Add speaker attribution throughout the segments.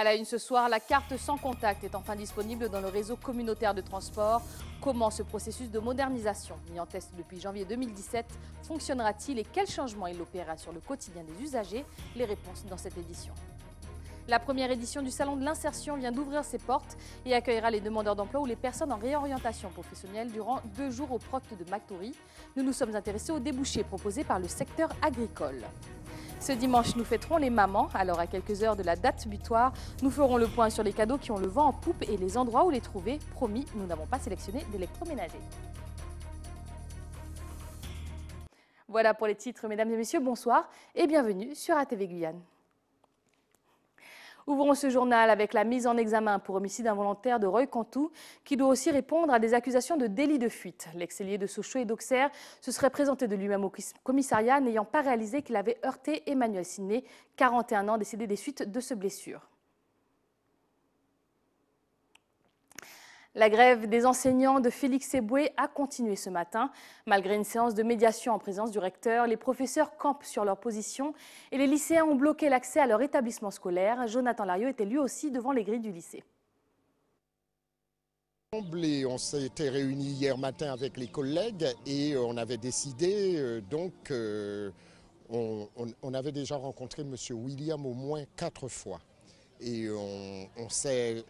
Speaker 1: À la une ce soir, la carte sans contact est enfin disponible dans le réseau communautaire de transport. Comment ce processus de modernisation, mis en test depuis janvier 2017, fonctionnera-t-il et quels changements il opérera sur le quotidien des usagers? Les réponses dans cette édition. La première édition du Salon de l'insertion vient d'ouvrir ses portes et accueillera les demandeurs d'emploi ou les personnes en réorientation professionnelle durant 2 jours au Procte de Mactory. Nous nous sommes intéressés aux débouchés proposés par le secteur agricole. Ce dimanche, nous fêterons les mamans. Alors, à quelques heures de la date butoir, nous ferons le point sur les cadeaux qui ont le vent en poupe et les endroits où les trouver. Promis, nous n'avons pas sélectionné d'électroménager. Voilà pour les titres, mesdames et messieurs, bonsoir et bienvenue sur ATV Guyane. Ouvrons ce journal avec la mise en examen pour homicide involontaire de Roy Cantou, qui doit aussi répondre à des accusations de délit de fuite. L'ex-ailier de Sochaux et d'Auxerre se serait présenté de lui-même au commissariat, n'ayant pas réalisé qu'il avait heurté Emmanuel Sidney, 41 ans, décédé des suites de ce blessure. La grève des enseignants de Félix Éboué a continué ce matin. Malgré une séance de médiation en présence du recteur, les professeurs campent sur leur position et les lycéens ont bloqué l'accès à leur établissement scolaire. Jonathan Larieux était lui aussi devant les grilles du lycée.
Speaker 2: On s'était réunis hier matin avec les collègues et on avait décidé, on avait déjà rencontré M. William au moins 4 fois. Et on sait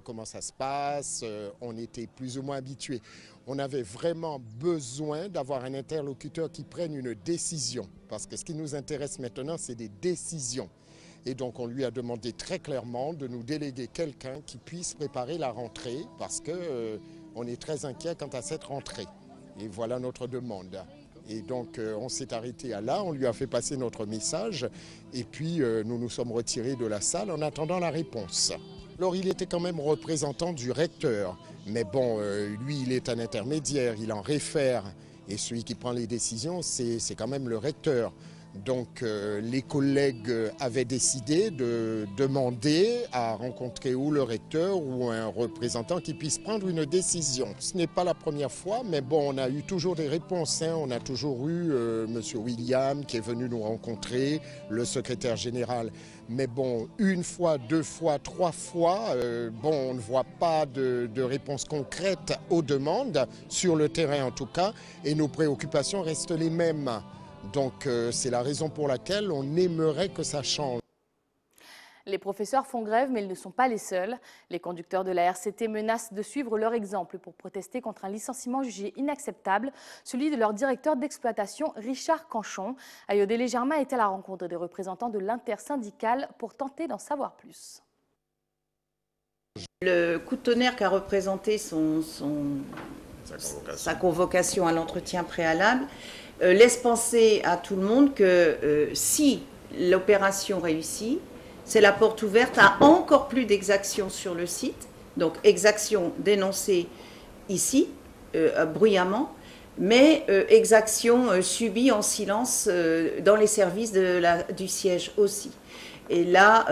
Speaker 2: comment ça se passe, on était plus ou moins habitués. On avait vraiment besoin d'avoir un interlocuteur qui prenne une décision. Parce que ce qui nous intéresse maintenant, c'est des décisions. Et donc on lui a demandé très clairement de nous déléguer quelqu'un qui puisse préparer la rentrée, parce qu'on est très inquiet quant à cette rentrée. Et voilà notre demande. Et donc on s'est arrêté à là, on lui a fait passer notre message et puis nous nous sommes retirés de la salle en attendant la réponse. Alors il était quand même représentant du recteur, mais bon, lui il est un intermédiaire, il en réfère et celui qui prend les décisions c'est quand même le recteur. Donc les collègues avaient décidé de demander à rencontrer ou le recteur ou un représentant qui puisse prendre une décision. Ce n'est pas la première fois, mais bon, on a eu toujours des réponses. On a toujours eu M. William qui est venu nous rencontrer, le secrétaire général. Mais bon, 1 fois, 2 fois, 3 fois, on ne voit pas de réponse concrète aux demandes, sur le terrain en tout cas, et nos préoccupations restent les mêmes. Donc c'est la raison pour laquelle on aimerait que ça change.
Speaker 1: Les professeurs font grève, mais ils ne sont pas les seuls. Les conducteurs de la RCT menacent de suivre leur exemple pour protester contre un licenciement jugé inacceptable, celui de leur directeur d'exploitation, Richard Canchon. Ayodele Germain est à la rencontre des représentants de l'intersyndicale pour tenter d'en savoir plus.
Speaker 3: Le coup de tonnerre qu'a représenté sa convocation à l'entretien préalable laisse penser à tout le monde que si l'opération réussit, c'est la porte ouverte à encore plus d'exactions sur le site, donc exactions dénoncées ici, bruyamment, mais exactions subies en silence dans les services du siège aussi. Et là,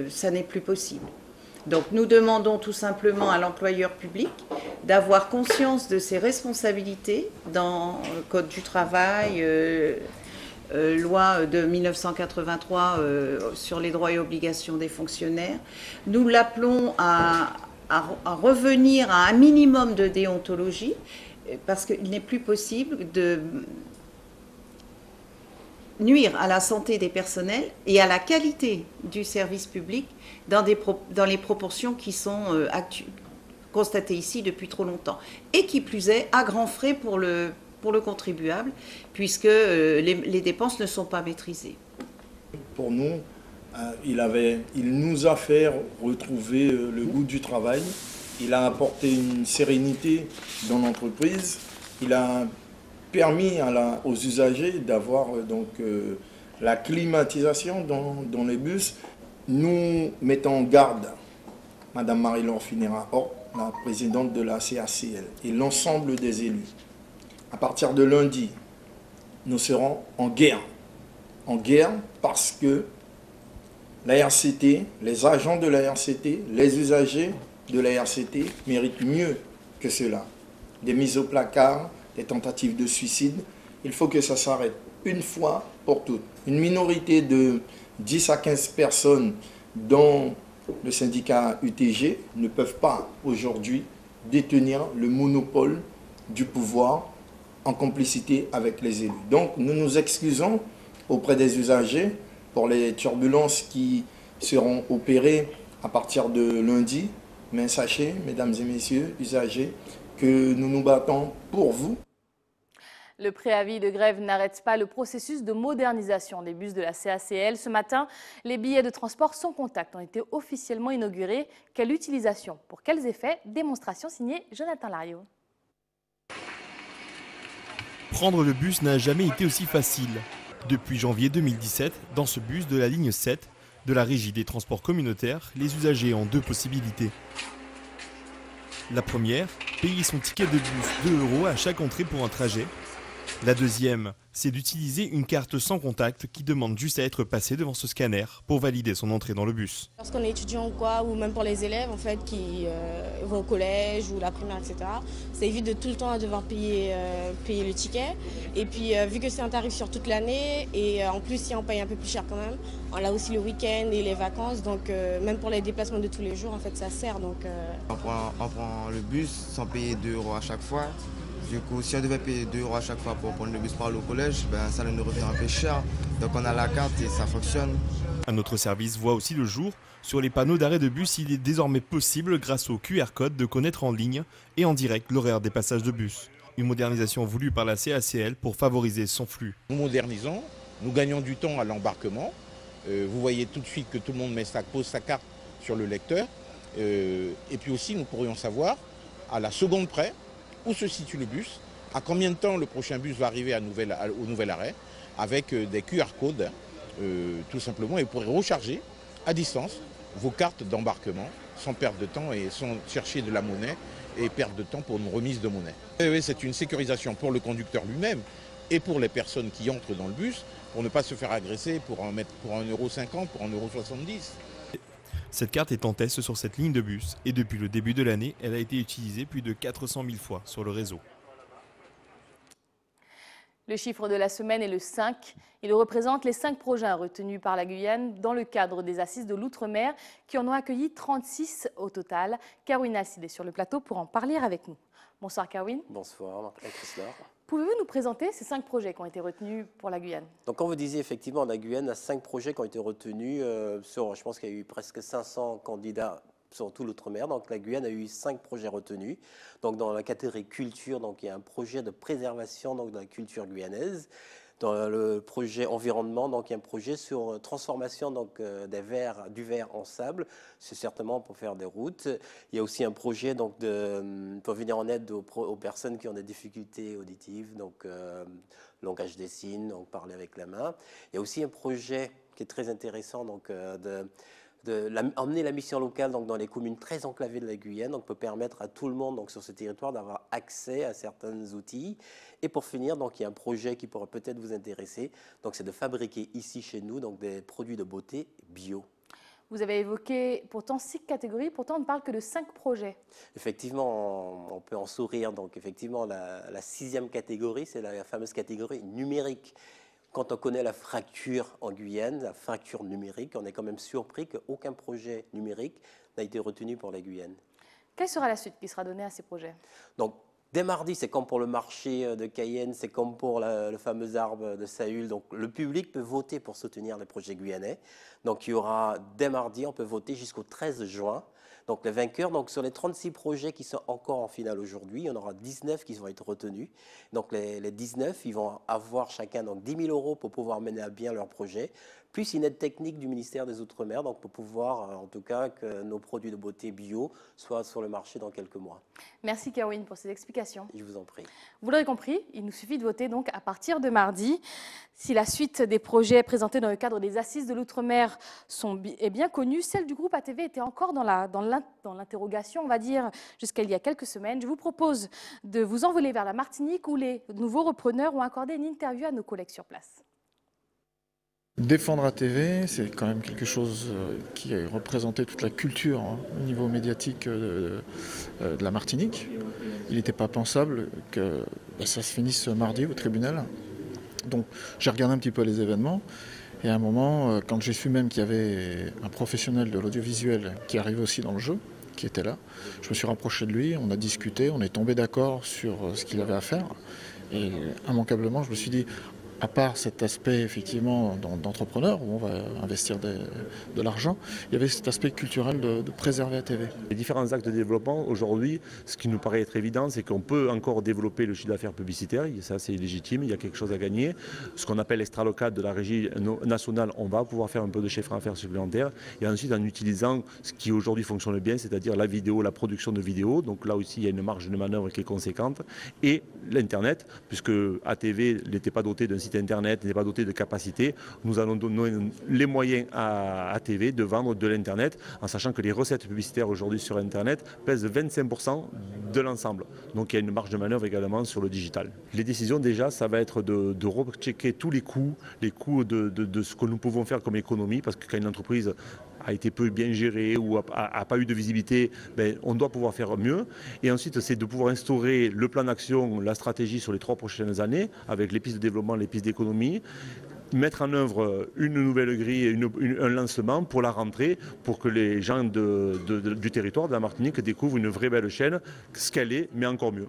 Speaker 3: ça n'est plus possible. Donc nous demandons tout simplement à l'employeur public d'avoir conscience de ses responsabilités dans le Code du travail, loi de 1983 sur les droits et obligations des fonctionnaires. Nous l'appelons à revenir à un minimum de déontologie parce qu'il n'est plus possible de nuire à la santé des personnels et à la qualité du service public dans les proportions qui sont constatées ici depuis trop longtemps. Et qui plus est, à grands frais pour le contribuable, puisque les dépenses ne sont pas maîtrisées.
Speaker 4: Pour nous, il nous a fait retrouver le goût du travail. Il a apporté une sérénité dans l'entreprise. Il a permis aux usagers d'avoir la climatisation dans les bus. Nous mettons en garde Mme Marie-Laure Finera-Hort, la présidente de la CACL, et l'ensemble des élus. À partir de lundi, nous serons en guerre. En guerre parce que la RCT, les agents de la RCT, les usagers de la RCT méritent mieux que cela. Des mises au placard, des tentatives de suicide. Il faut que ça s'arrête une fois pour toutes. Une minorité de 10 à 15 personnes dont le syndicat UTG ne peuvent pas aujourd'hui détenir le monopole du pouvoir en complicité avec les élus. Donc nous nous excusons auprès des usagers pour les turbulences qui seront opérées à partir de lundi. Mais sachez, mesdames et messieurs, usagers, que nous nous battons pour vous.
Speaker 1: Le préavis de grève n'arrête pas le processus de modernisation des bus de la CACL. Ce matin, les billets de transport sans contact ont été officiellement inaugurés. Quelle utilisation? Pour quels effets? Démonstration signée Jonathan Lariot.
Speaker 5: Prendre le bus n'a jamais été aussi facile. Depuis janvier 2017, dans ce bus de la ligne 7 de la Régie des transports communautaires, les usagers ont deux possibilités. La première, payer son ticket de bus 2 € à chaque entrée pour un trajet. La deuxième, c'est d'utiliser une carte sans contact qui demande juste à être passée devant ce scanner pour valider son entrée dans le bus.
Speaker 6: Lorsqu'on est étudiant ou quoi, ou même pour les élèves en fait, qui vont au collège ou la primaire, etc., ça évite de tout le temps à devoir payer le ticket. Et puis vu que c'est un tarif sur toute l'année, et en plus si on paye un peu plus cher quand même, on a aussi le week-end et les vacances, donc même pour les déplacements de tous les jours, en fait, ça sert. Donc,
Speaker 7: on prend le bus sans payer 2 € à chaque fois. Du coup, si on devait payer 2 € à chaque fois pour prendre le bus pour aller au collège, ben, ça nous revient un peu cher. Donc on a la carte et ça fonctionne.
Speaker 5: Un autre service voit aussi le jour. Sur les panneaux d'arrêt de bus, il est désormais possible, grâce au QR code, de connaître en ligne et en direct l'horaire des passages de bus. Une modernisation voulue par la CACL pour favoriser son flux.
Speaker 8: Nous modernisons, nous gagnons du temps à l'embarquement. Vous voyez tout de suite que tout le monde pose sa carte sur le lecteur. Et puis aussi, nous pourrions savoir, à la seconde près, où se situe le bus, à combien de temps le prochain bus va arriver au nouvel arrêt, avec des QR codes, tout simplement, et vous pourrez recharger à distance vos cartes d'embarquement sans perdre de temps et sans chercher de la monnaie et perdre de temps pour une remise de monnaie. Oui, c'est une sécurisation pour le conducteur lui-même et pour les personnes qui entrent dans le bus, pour ne pas se faire agresser pour 1,50 €, pour 1,70 €.
Speaker 5: Cette carte est en test sur cette ligne de bus et depuis le début de l'année, elle a été utilisée plus de 400 000 fois sur le réseau.
Speaker 1: Le chiffre de la semaine est le 5. Il représente les 5 projets retenus par la Guyane dans le cadre des Assises de l'Outre-mer qui en ont accueilli 36 au total. Karwin Alcide est sur le plateau pour en parler avec nous. Bonsoir Karwin.
Speaker 9: Bonsoir Marc-Christophe.
Speaker 1: Pouvez-vous nous présenter ces 5 projets qui ont été retenus pour la Guyane?
Speaker 9: Donc, comme vous disiez, effectivement, la Guyane a 5 projets qui ont été retenus sur, je pense qu'il y a eu presque 500 candidats sur tout l'outre-mer. Donc, la Guyane a eu 5 projets retenus. Donc, dans la catégorie culture, donc, il y a un projet de préservation donc, de la culture guyanaise. Dans le projet environnement, donc, il y a un projet sur transformation donc, du verre en sable. C'est certainement pour faire des routes. Il y a aussi un projet donc, pour venir en aide aux personnes qui ont des difficultés auditives, donc langage des signes, donc parler avec la main. Il y a aussi un projet qui est très intéressant, donc, emmener la mission locale donc, dans les communes très enclavées de la Guyane, donc peut permettre à tout le monde donc, sur ce territoire d'avoir accès à certains outils. Et pour finir, donc, il y a un projet qui pourrait peut-être vous intéresser, donc c'est de fabriquer ici chez nous donc, des produits de beauté bio.
Speaker 1: Vous avez évoqué pourtant 6 catégories, pourtant on ne parle que de 5 projets.
Speaker 9: Effectivement, on peut en sourire. Donc effectivement, la 6e catégorie, c'est la fameuse catégorie numérique. Quand on connaît la fracture en Guyane, la fracture numérique, on est quand même surpris qu'aucun projet numérique n'a été retenu pour la Guyane.
Speaker 1: Quelle sera la suite qui sera donnée à ces projets?
Speaker 9: Donc, dès mardi, c'est comme pour le marché de Cayenne, c'est comme pour le fameux arbre de Saül. Donc, le public peut voter pour soutenir les projets guyanais. Donc, il y aura, dès mardi, on peut voter jusqu'au 13 juin. Donc, les vainqueurs, donc, sur les 36 projets qui sont encore en finale aujourd'hui, il y en aura 19 qui vont être retenus. Donc, les 19, ils vont avoir chacun donc, 10 000 € pour pouvoir mener à bien leur projet, plus une aide technique du ministère des Outre-mer, donc pour pouvoir, en tout cas, que nos produits de beauté bio soient sur le marché dans quelques mois.
Speaker 1: Merci Karwin pour ces explications.
Speaker 9: Je vous en prie.
Speaker 1: Vous l'aurez compris, il nous suffit de voter donc à partir de mardi. Si la suite des projets présentés dans le cadre des Assises de l'Outre-mer est bien connue, celle du groupe ATV était encore dans l'interrogation, on va dire, jusqu'à il y a quelques semaines. Je vous propose de vous envoler vers la Martinique où les nouveaux repreneurs ont accordé une interview à nos collègues sur place.
Speaker 10: Défendre ATV, c'est quand même quelque chose qui a représenté toute la culture au niveau médiatique de la Martinique. Il n'était pas pensable que ça se finisse mardi au tribunal. Donc j'ai regardé un petit peu les événements Et à un moment, quand j'ai su même qu'il y avait un professionnel de l'audiovisuel qui arrivait aussi dans le jeu, qui était là, je me suis rapproché de lui, on a discuté, on est tombé d'accord sur ce qu'il avait à faire. Et immanquablement, je me suis dit, à part cet aspect effectivement d'entrepreneur où on va investir de l'argent, il y avait cet aspect culturel de préserver la TV.
Speaker 11: Les différents actes de développement aujourd'hui, ce qui nous paraît être évident, c'est qu'on peut encore développer le chiffre d'affaires publicitaire, ça c'est légitime, il y a quelque chose à gagner. Ce qu'on appelle l'extra-local de la régie nationale, on va pouvoir faire un peu de chiffre d'affaires supplémentaire. Et ensuite en utilisant ce qui aujourd'hui fonctionne bien, c'est-à-dire la vidéo, la production de vidéos, donc là aussi il y a une marge de manœuvre qui est conséquente, et l'Internet, puisque ATV n'était pas doté d'un site Internet, n'est pas doté de capacité. Nous allons donner les moyens à ATV de vendre de l'Internet, en sachant que les recettes publicitaires aujourd'hui sur Internet pèsent 25% de l'ensemble. Donc il y a une marge de manœuvre également sur le digital. Les décisions déjà, ça va être de rechecker tous les coûts de ce que nous pouvons faire comme économie, parce que quand une entreprise a été peu bien gérée ou n'a pas eu de visibilité, ben, on doit pouvoir faire mieux. Et ensuite, c'est de pouvoir instaurer le plan d'action, la stratégie sur les 3 prochaines années, avec les pistes de développement, les pistes d'économie, mettre en œuvre une nouvelle grille, un lancement pour la rentrée, pour que les gens du territoire de la Martinique découvrent une vraie belle chaîne, ce qu'elle est, mais encore mieux.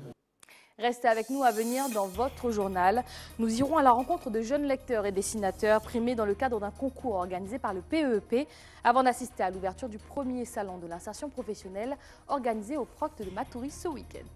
Speaker 1: Restez avec nous à venir dans votre journal. Nous irons à la rencontre de jeunes lecteurs et dessinateurs primés dans le cadre d'un concours organisé par le PEEP avant d'assister à l'ouverture du premier salon de l'insertion professionnelle organisé au Proct de Matoury ce week-end.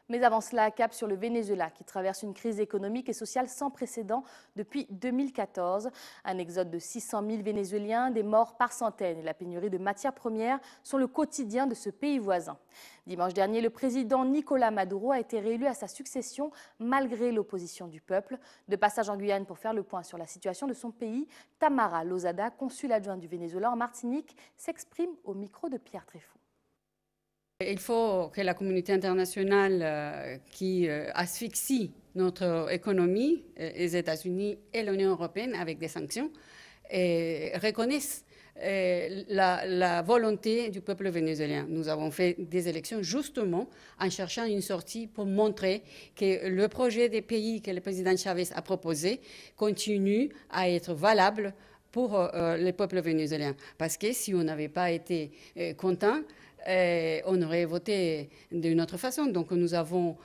Speaker 1: Mais avant cela, cap sur le Venezuela qui traverse une crise économique et sociale sans précédent depuis 2014. Un exode de 600 000 Vénézuéliens, des morts par centaines et la pénurie de matières premières sont le quotidien de ce pays voisin. Dimanche dernier, le président Nicolás Maduro a été réélu à sa succession malgré l'opposition du peuple. De passage en Guyane pour faire le point sur la situation de son pays, Tamara Lozada, consul adjoint du Venezuela en Martinique, s'exprime au micro de Pierre Tréfou.
Speaker 12: Il faut que la communauté internationale qui asphyxie notre économie, les États-Unis et l'Union européenne avec des sanctions, reconnaissent la volonté du peuple vénézuélien. Nous avons fait des élections justement en cherchant une sortie pour montrer que le projet des pays que le président Chavez a proposé continue à être valable pour le peuple vénézuélien. Parce que si on n'avait pas été content, on aurait voté d'une autre façon. Donc nous avons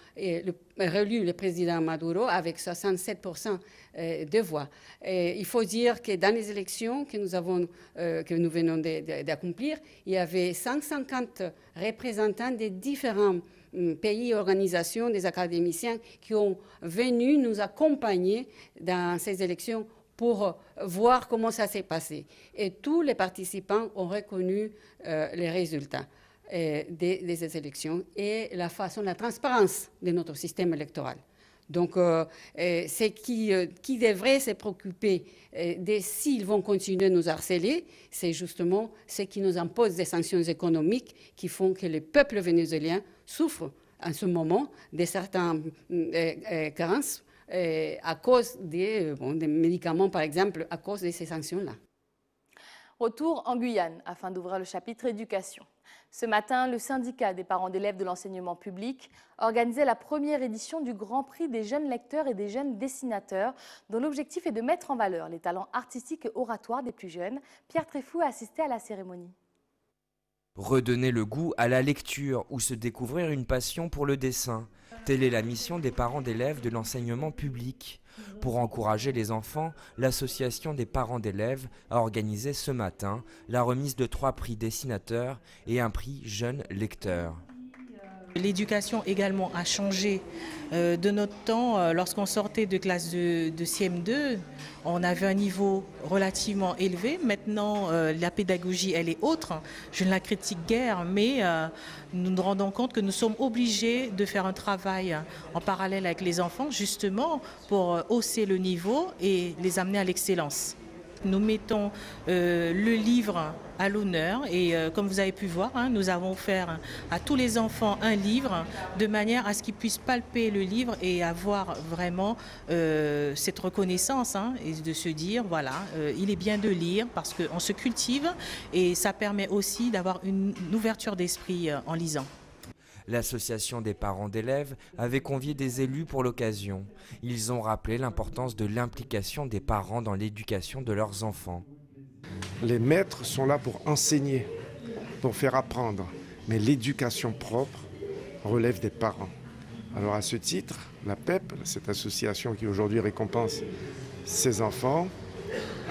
Speaker 12: réélu le président Maduro avec 67% de voix. Il faut dire que dans les élections que nous venons d'accomplir, il y avait 150 représentants des différents pays, organisations, des académiciens qui ont venu nous accompagner dans ces élections pour voir comment ça s'est passé. Et tous les participants ont reconnu les résultats des élections et la transparence de notre système électoral. Donc, c'est qui devrait se préoccuper de s'ils vont continuer à nous harceler, c'est justement ce qui nous impose des sanctions économiques qui font que le peuple vénézuélien souffre en ce moment de certaines carences à cause des médicaments, par exemple, à cause de ces sanctions-là.
Speaker 1: Retour en Guyane afin d'ouvrir le chapitre éducation. Ce matin, le syndicat des parents d'élèves de l'enseignement public organisait la première édition du Grand Prix des jeunes lecteurs et des jeunes dessinateurs, dont l'objectif est de mettre en valeur les talents artistiques et oratoires des plus jeunes. Pierre Tréfou a assisté à la cérémonie.
Speaker 13: Redonner le goût à la lecture ou se découvrir une passion pour le dessin. Telle est la mission des parents d'élèves de l'enseignement public. Pour encourager les enfants, l'association des parents d'élèves a organisé ce matin la remise de 3 prix dessinateurs et un prix jeune lecteur.
Speaker 14: L'éducation également a changé de notre temps. Lorsqu'on sortait de classe de CM2, on avait un niveau relativement élevé. Maintenant, la pédagogie, elle est autre. Je ne la critique guère, mais nous nous rendons compte que nous sommes obligés de faire un travail en parallèle avec les enfants, justement pour hausser le niveau et les amener à l'excellence. Nous mettons le livre à l'honneur et comme vous avez pu voir, nous avons offert à tous les enfants un livre de manière à ce qu'ils puissent palper le livre et avoir vraiment cette reconnaissance et de se dire voilà, il est bien de lire parce qu'on se cultive et ça permet aussi d'avoir une ouverture d'esprit en lisant.
Speaker 13: L'association des parents d'élèves avait convié des élus pour l'occasion. Ils ont rappelé l'importance de l'implication des parents dans l'éducation de leurs enfants.
Speaker 15: Les maîtres sont là pour enseigner, pour faire apprendre, mais l'éducation propre relève des parents. Alors à ce titre, la PEP, cette association qui aujourd'hui récompense ses enfants,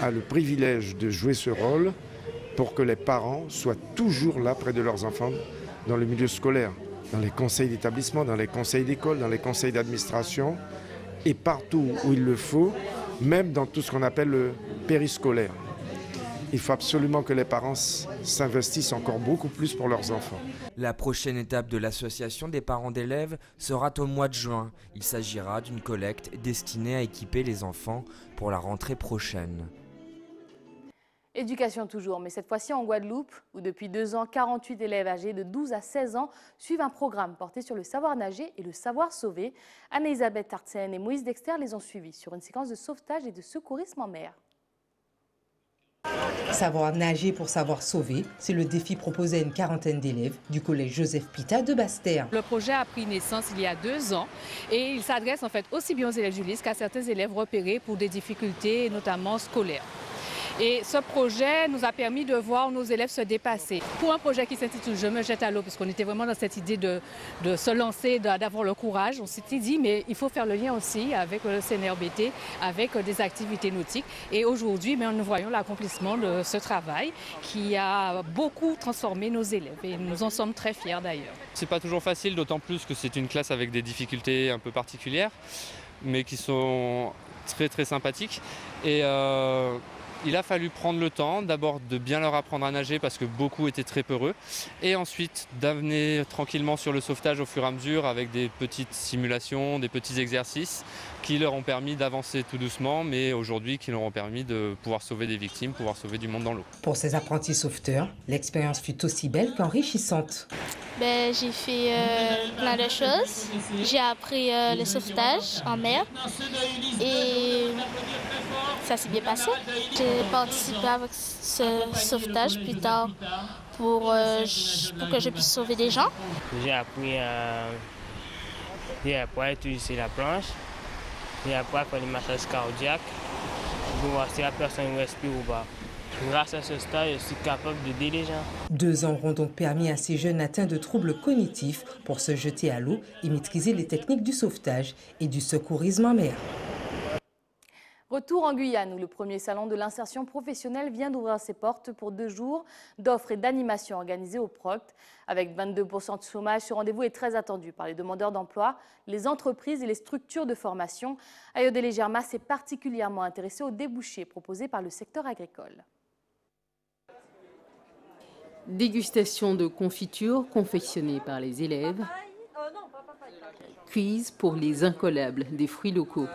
Speaker 15: a le privilège de jouer ce rôle pour que les parents soient toujours là près de leurs enfants dans le milieu scolaire, dans les conseils d'établissement, dans les conseils d'école, dans les conseils d'administration et partout où il le faut, même dans tout ce qu'on appelle le périscolaire. Il faut absolument que les parents s'investissent encore beaucoup plus pour leurs enfants.
Speaker 13: La prochaine étape de l'association des parents d'élèves sera au mois de juin. Il s'agira d'une collecte destinée à équiper les enfants pour la rentrée prochaine.
Speaker 1: Éducation toujours, mais cette fois-ci en Guadeloupe, où depuis 2 ans, 48 élèves âgés de 12 à 16 ans suivent un programme porté sur le savoir nager et le savoir sauver. Anne-Elisabeth Tartsen et Moïse Dexter les ont suivis sur une séquence de sauvetage et de secourisme en mer.
Speaker 16: Savoir nager pour savoir sauver, c'est le défi proposé à une quarantaine d'élèves du collège Joseph Pita de Basse-Terre.
Speaker 17: Le projet a pris naissance il y a 2 ans et il s'adresse en fait aussi bien aux élèves du LIS qu'à certains élèves repérés pour des difficultés notamment scolaires. Et ce projet nous a permis de voir nos élèves se dépasser. Pour un projet qui s'intitule « Je me jette à l'eau », parce qu'on était vraiment dans cette idée de se lancer, d'avoir le courage, on s'était dit mais il faut faire le lien aussi avec le CNRBT, avec des activités nautiques. Et aujourd'hui, nous voyons l'accomplissement de ce travail qui a beaucoup transformé nos élèves et nous en sommes très fiers d'ailleurs.
Speaker 18: C'est pas toujours facile, d'autant plus que c'est une classe avec des difficultés un peu particulières, mais qui sont très très sympathiques. Et il a fallu prendre le temps d'abord de bien leur apprendre à nager parce que beaucoup étaient très peureux et ensuite d'amener tranquillement sur le sauvetage au fur et à mesure avec des petites simulations, des petits exercices qui leur ont permis d'avancer tout doucement mais aujourd'hui qui leur ont permis de pouvoir sauver des victimes, pouvoir sauver du monde dans l'eau.
Speaker 16: Pour ces apprentis sauveteurs, l'expérience fut aussi belle qu'enrichissante.
Speaker 19: J'ai fait plein de choses. J'ai appris le sauvetage en mer et ça s'est bien passé. J'ai participé avec ce sauvetage plus tard pour que je puisse sauver des gens.
Speaker 20: J'ai appris à utiliser la planche, j'ai appris à faire des massages cardiaques pour voir si la personne respire ou pas. Grâce à ce stage, je suis capable d'aider les gens.
Speaker 16: 2 ans auront donc permis à ces jeunes atteints de troubles cognitifs pour se jeter à l'eau et maîtriser les techniques du sauvetage et du secourisme en mer.
Speaker 1: Retour en Guyane, où le premier salon de l'insertion professionnelle vient d'ouvrir ses portes pour 2 jours d'offres et d'animations organisées au Proct. Avec 22% de chômage, ce rendez-vous est très attendu par les demandeurs d'emploi, les entreprises et les structures de formation. Ayodele Germa s'est particulièrement intéressé aux débouchés proposés par le secteur agricole.
Speaker 21: Dégustation de confitures confectionnées par les élèves. Quiz pour les incollables des fruits locaux.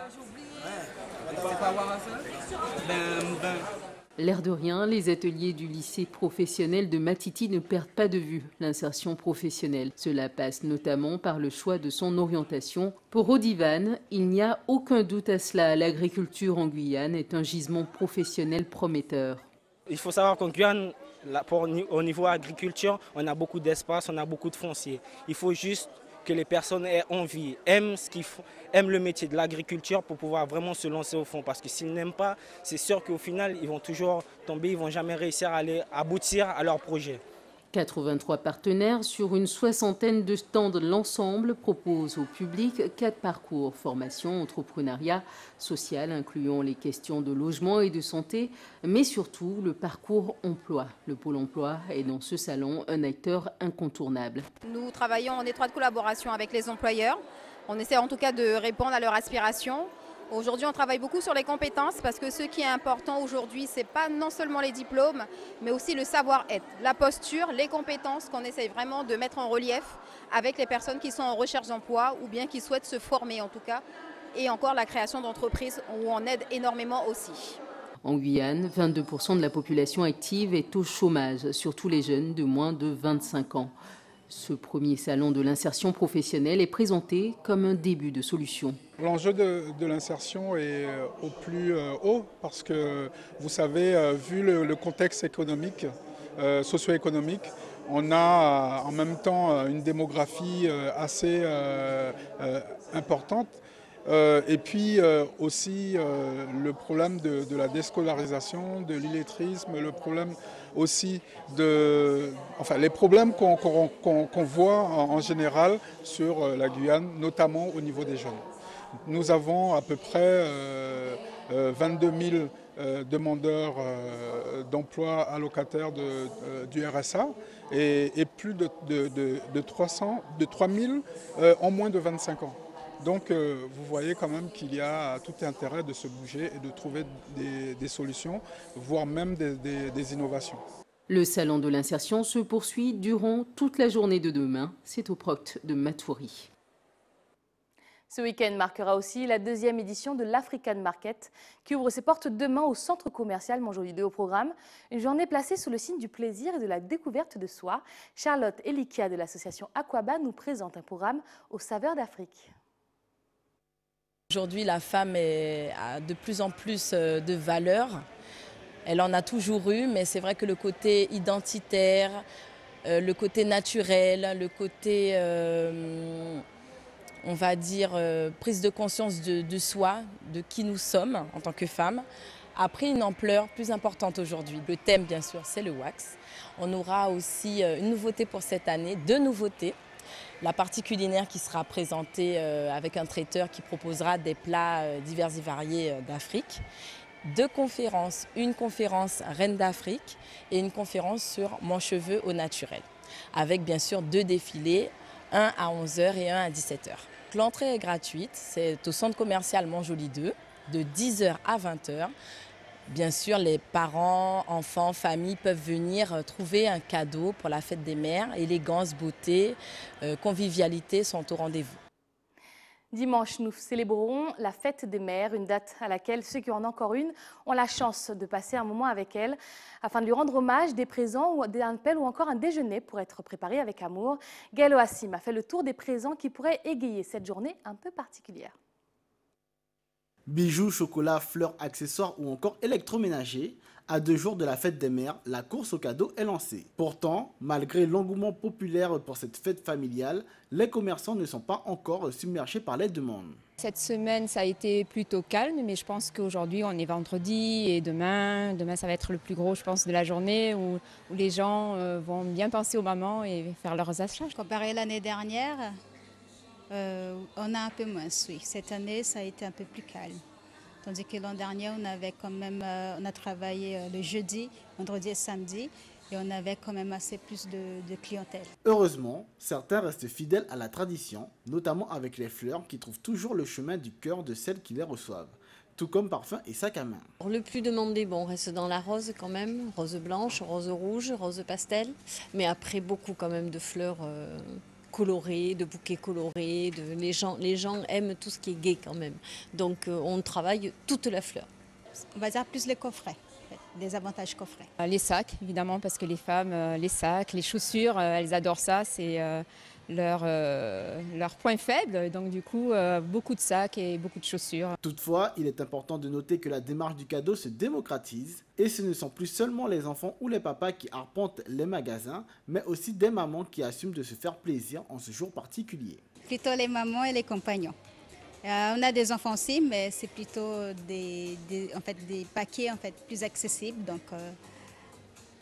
Speaker 21: L'air de rien, les ateliers du lycée professionnel de Matiti ne perdent pas de vue l'insertion professionnelle. Cela passe notamment par le choix de son orientation. Pour Odivan, il n'y a aucun doute à cela. L'agriculture en Guyane est un gisement professionnel prometteur.
Speaker 22: Il faut savoir qu'en Guyane, au niveau agriculture, on a beaucoup d'espace, on a beaucoup de foncier. Il faut juste que les personnes aient envie, aiment le métier de l'agriculture pour pouvoir vraiment se lancer au fond. Parce que s'ils n'aiment pas, c'est sûr qu'au final, ils vont toujours tomber, ils ne vont jamais réussir à aboutir à leur projet.
Speaker 21: 83 partenaires sur une 60aine de stands. L'ensemble propose au public 4 parcours. Formation, entrepreneuriat, social, incluant les questions de logement et de santé, mais surtout le parcours emploi. Le Pôle emploi est dans ce salon un acteur incontournable.
Speaker 23: Nous travaillons en étroite collaboration avec les employeurs. On essaie en tout cas de répondre à leurs aspirations. Aujourd'hui, on travaille beaucoup sur les compétences parce que ce qui est important aujourd'hui, ce n'est pas non seulement les diplômes, mais aussi le savoir-être, la posture, les compétences qu'on essaye vraiment de mettre en relief avec les personnes qui sont en recherche d'emploi ou bien qui souhaitent se former en tout cas. Et encore la création d'entreprises où on aide énormément aussi.
Speaker 21: En Guyane, 22% de la population active est au chômage, surtout les jeunes de moins de 25 ans. Ce premier salon de l'insertion professionnelle est présenté comme un début de solution.
Speaker 24: L'enjeu de l'insertion est au plus haut parce que, vous savez, vu le contexte économique, socio-économique, On a en même temps une démographie assez importante. Et puis aussi le problème de la déscolarisation, de l'illettrisme, le problème aussi les problèmes qu'on voit en général sur la Guyane, notamment au niveau des jeunes. Nous avons à peu près 22 000 demandeurs d'emploi allocataires du RSA et plus de 3 000 en moins de 25 ans. Donc vous voyez quand même qu'il y a tout intérêt de se bouger et de trouver des solutions, voire même des innovations.
Speaker 21: Le salon de l'insertion se poursuit durant toute la journée de demain. C'est au Proct de Matoury.
Speaker 1: Ce week-end marquera aussi la 2e édition de l'African Market qui ouvre ses portes demain au centre commercial Montjoli 2 au programme. Une journée placée sous le signe du plaisir et de la découverte de soi. Charlotte Elikia de l'association Aquaba nous présente un programme aux saveurs d'Afrique.
Speaker 2: Aujourd'hui, la femme a de plus en plus de valeur. Elle en a toujours eu, mais c'est vrai que le côté identitaire, le côté naturel, le côté, on va dire, prise de conscience de soi, de qui nous sommes en tant que femme, a pris une ampleur plus importante aujourd'hui. Le thème, bien sûr, c'est le wax. On aura aussi une nouveauté pour cette année, 2 nouveautés. La partie culinaire qui sera présentée avec un traiteur qui proposera des plats divers et variés d'Afrique. 2 conférences, une conférence Reine d'Afrique et une conférence sur Mon cheveu au naturel. Avec bien sûr 2 défilés, un à 11h et un à 17h. L'entrée est gratuite, c'est au centre commercial Montjoli 2, de 10h à 20h. Bien sûr, les parents, enfants, familles peuvent venir trouver un cadeau pour la fête des mères. Élégance, beauté, convivialité sont au rendez-vous.
Speaker 1: Dimanche, nous célébrerons la fête des mères, une date à laquelle ceux qui en ont encore une ont la chance de passer un moment avec elles. Afin de lui rendre hommage, des présents, des appels ou encore un déjeuner pour être préparé avec amour. Gaël Oassim a fait le tour des présents qui pourraient égayer cette journée un peu particulière.
Speaker 3: Bijoux, chocolat, fleurs, accessoires ou encore électroménager. À 2 jours de la fête des mères, la course aux cadeaux est lancée. Pourtant, malgré l'engouement populaire pour cette fête familiale, les commerçants ne sont pas encore submergés par les demandes.
Speaker 4: Cette semaine, ça a été plutôt calme, mais je pense qu'aujourd'hui, on est vendredi et demain ça va être le plus gros, je pense, de la journée où les gens vont bien penser aux mamans et faire leurs achats.
Speaker 6: Comparé à l'année dernière, on a un peu moins, oui. Cette année, ça a été un peu plus calme. Tandis que l'an dernier, on avait quand même, on a travaillé le jeudi, vendredi et samedi, et on avait quand même assez plus de clientèle.
Speaker 3: Heureusement, certains restent fidèles à la tradition, notamment avec les fleurs qui trouvent toujours le chemin du cœur de celles qui les reçoivent, tout comme parfums et sacs à main.
Speaker 25: Le plus demandé, bon, on reste dans la rose quand même, rose blanche, rose rouge, rose pastel, mais après beaucoup quand même de fleurs colorés, de bouquets colorés, les gens aiment tout ce qui est gai quand même. Donc on travaille toute la fleur.
Speaker 6: On va dire plus les coffrets, des avantages coffrets.
Speaker 17: Les sacs, évidemment, parce que les femmes, les sacs, les chaussures, elles adorent ça, c'est leur point faible. Donc du coup, beaucoup de sacs et beaucoup de chaussures.
Speaker 3: Toutefois, il est important de noter que la démarche du cadeau se démocratise et ce ne sont plus seulement les enfants ou les papas qui arpentent les magasins, mais aussi des mamans qui assument de se faire plaisir en ce jour particulier.
Speaker 6: Plutôt les mamans et les compagnons. On a des enfants aussi, mais c'est plutôt des paquets plus accessibles. Donc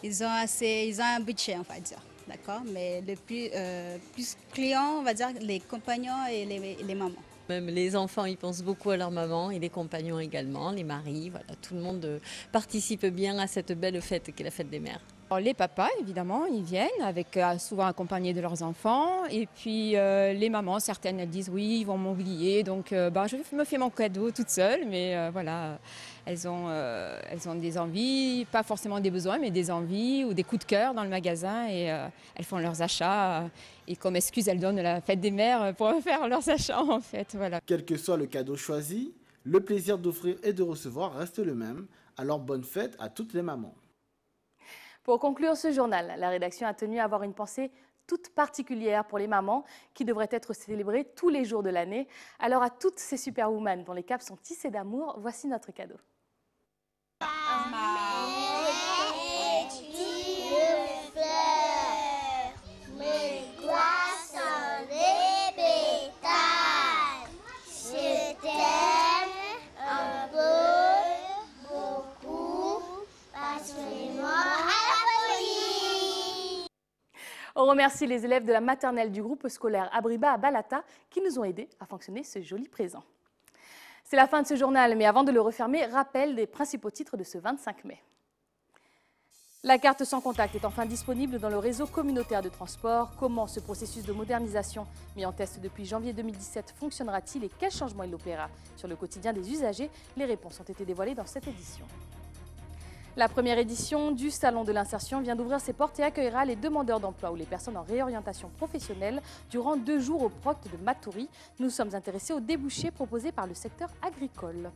Speaker 6: ils ont un budget, on va dire. D'accord, mais le plus client, on va dire les compagnons et les mamans.
Speaker 25: Même les enfants, ils pensent beaucoup à leur maman et les compagnons également, les maris. Voilà, tout le monde participe bien à cette belle fête qu'est la fête des mères.
Speaker 17: Alors, les papas, évidemment, ils viennent, souvent accompagnés de leurs enfants. Et puis les mamans, certaines, elles disent oui, ils vont m'oublier. Donc je me fais mon cadeau toute seule. Mais voilà, elles ont des envies, pas forcément des besoins, mais des envies ou des coups de cœur dans le magasin. Et elles font leurs achats. Et comme excuse, elles donnent la fête des mères pour faire leurs achats, en fait. Voilà.
Speaker 3: Quel que soit le cadeau choisi, le plaisir d'offrir et de recevoir reste le même. Alors bonne fête à toutes les mamans.
Speaker 1: Pour conclure ce journal, la rédaction a tenu à avoir une pensée toute particulière pour les mamans qui devraient être célébrées tous les jours de l'année. Alors à toutes ces superwomen dont les capes sont tissées d'amour, voici notre cadeau. On remercie les élèves de la maternelle du groupe scolaire Abriba à Balata qui nous ont aidés à fonctionner ce joli présent. C'est la fin de ce journal, mais avant de le refermer, rappel des principaux titres de ce 25 mai. La carte sans contact est enfin disponible dans le réseau communautaire de transport. Comment ce processus de modernisation mis en test depuis janvier 2017 fonctionnera-t-il et quels changements il opérera sur le quotidien des usagers? Les réponses ont été dévoilées dans cette édition. La première édition du Salon de l'insertion vient d'ouvrir ses portes et accueillera les demandeurs d'emploi ou les personnes en réorientation professionnelle durant 2 jours au Proct de Matoury. Nous sommes intéressés aux débouchés proposés par le secteur agricole.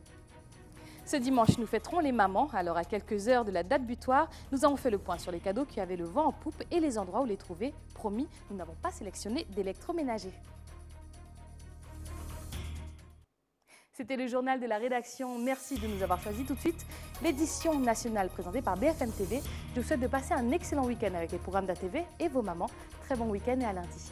Speaker 1: Ce dimanche, nous fêterons les mamans. Alors, à quelques heures de la date butoir, nous avons fait le point sur les cadeaux qui avaient le vent en poupe et les endroits où les trouver. Promis, nous n'avons pas sélectionné d'électroménager. C'était le journal de la rédaction. Merci de nous avoir choisis. Tout de suite, l'édition nationale présentée par BFM TV. Je vous souhaite de passer un excellent week-end avec les programmes d'ATV et vos mamans. Très bon week-end et à lundi.